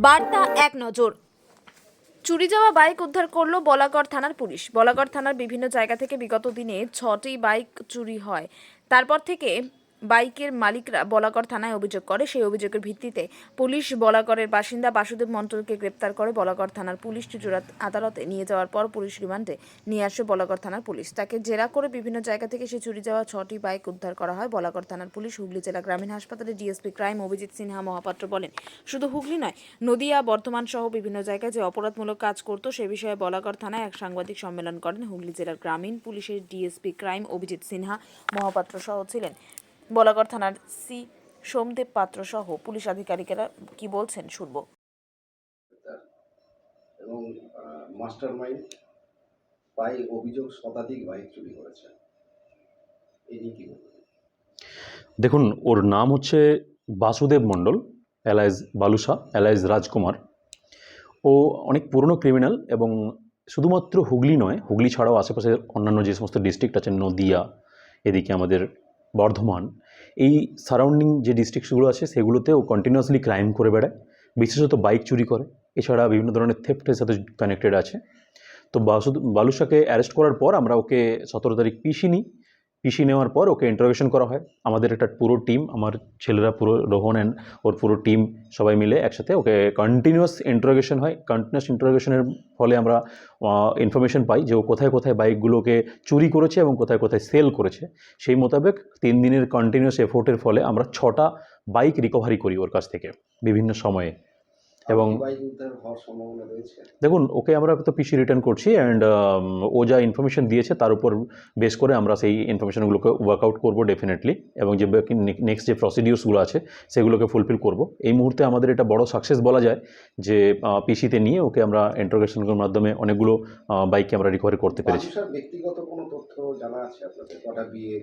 বার্তা এক নজর। চুরি যাওয়া বাইক উদ্ধার করলো বলাগড় থানার পুলিশ। বলাগড় থানার বিভিন্ন জায়গা থেকে বিগত দিনে 6টি বাইক চুরি হয়। তারপর থেকে বাইকের মালিকরা বলাগড় থানায় অভিযোগ করে। সেই অভিযোগের ভিত্তিতে পুলিশ বলাগড়ের বাসিন্দা বাসুদেব মণ্ডলকে গ্রেপ্তার করে। বলাগড় থানার পুলিশ চুচুড়া আদালতে নিয়ে যাওয়ার পর পুলিশ রিমান্ডে নিয়ে আসে বলাগড় থানার পুলিশ। তাকে জেরা করে বিভিন্ন জায়গা থেকে সে চুরি যাওয়া 6টি বাইক উদ্ধার করা হয়। বলাগড় থানার পুলিশ হুগলি জেলা গ্রামীণ হাসপাতালে ডিএসপি ক্রাইম অভিজিৎ সিনহা মহাপাত্র বলেন, শুধু হুগলি নয়, নদিয়া, বর্ধমান সহ বিভিন্ন জায়গায় যে অপরাধমূলক কাজ করতো সে বিষয়ে বলাগড় থানায় এক সাংবাদিক সম্মেলন করেন। হুগলি জেলার গ্রামীণ পুলিশের ডিএসপি ক্রাইম অভিজিৎ সিনহা মহাপাত্র সহ ছিলেন। বলাগড় থানার সি সোমদেব পাত্র সহ পুলিশ আধিকারিকেরা কি বলছেন শুনবো। এবং মাস্টার মাইন্ড প্রায় অভিযোগ শতাধিক বাইক চুরি করেছে। এই নিয়ে কি বলবেন? দেখুন, ওর নাম হচ্ছে বাসুদেব মণ্ডল, এলাইজ বালুসা, এলাইজ রাজকুমার। ও অনেক পুরনো ক্রিমিনাল এবং শুধুমাত্র হুগলি নয়, হুগলি ছাড়াও আশেপাশের অন্যান্য যে সমস্ত ডিস্ট্রিক্ট আছে, নদিয়া, এদিকে আমাদের বর্ধমান, এই সারাউন্ডিং যে ডিস্ট্রিক্টসগুলো আছে সেগুলোতে ও কন্টিনিউয়াসলি ক্রাইম করে বেড়ায়, বিশেষত বাইক চুরি করে। এছাড়া বিভিন্ন ধরনের থেফটের সাথে কানেক্টেড আছে। তো বালুসাকে অ্যারেস্ট করার পর আমরা ওকে 17 তারিখ পিসি নিই। পিসি নেওয়ার পর ওকে ইন্টারোগেশন করা হয়। আমাদের একটা পুরো টিম, আমার ছেলেরা পুরো, রোহন অ্যান্ড ওর পুরো টিম সবাই মিলে একসাথে ওকে কন্টিনিউয়াস ইন্টারোগেশন হয়। কন্টিনিউয়াস ইন্টারোগেশনের ফলে আমরা ইনফরমেশন পাই যে ও কোথায় কোথায় বাইকগুলোকে চুরি করেছে এবং কোথায় কোথায় সেল করেছে। সেই মোতাবেক 3 দিনের কন্টিনিউয়াস এফোর্টের ফলে আমরা 6টা বাইক রিকভারি করি ওর কাছ থেকে বিভিন্ন সময়ে। এবং বাইক উদ্ধার হওয়ার সম্ভাবনা রয়েছে। দেখুন, ওকে আমরা তো পিসি রিটার্ন করছি অ্যান্ড ও যা ইনফরমেশন দিয়েছে তার উপর বেস করে আমরা সেই ইনফরমেশনগুলোকে ওয়ার্কআউট করবো ডেফিনেটলি, এবং যে নেক্সট যে প্রসিডিউরসগুলো আছে সেগুলোকে ফুলফিল করব। এই মুহূর্তে আমাদের এটা বড় সাকসেস বলা যায় যে পিসিতে নিয়ে ওকে আমরা ইন্টারোগেশনের মাধ্যমে অনেকগুলো বাইককে আমরা রিকভারি করতে পেরেছি। ব্যক্তিগত কোনো তথ্য জানা আছে আপনাদের? কটা বিয়ে,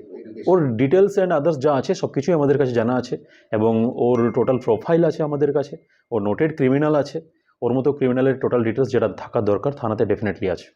ওর ডিটেলস অ্যান্ড আদার্স যা আছে সব কিছুই আমাদের কাছে জানা আছে, এবং ওর টোটাল প্রোফাইল আছে আমাদের কাছে। ওর নোটেড ক্রিমিনাল আছে। ওর মতো ক্রিমিনালের টোটাল ডিটেলস যেটা থাকার দরকার থানাতে ডেফিনেটলি আছে।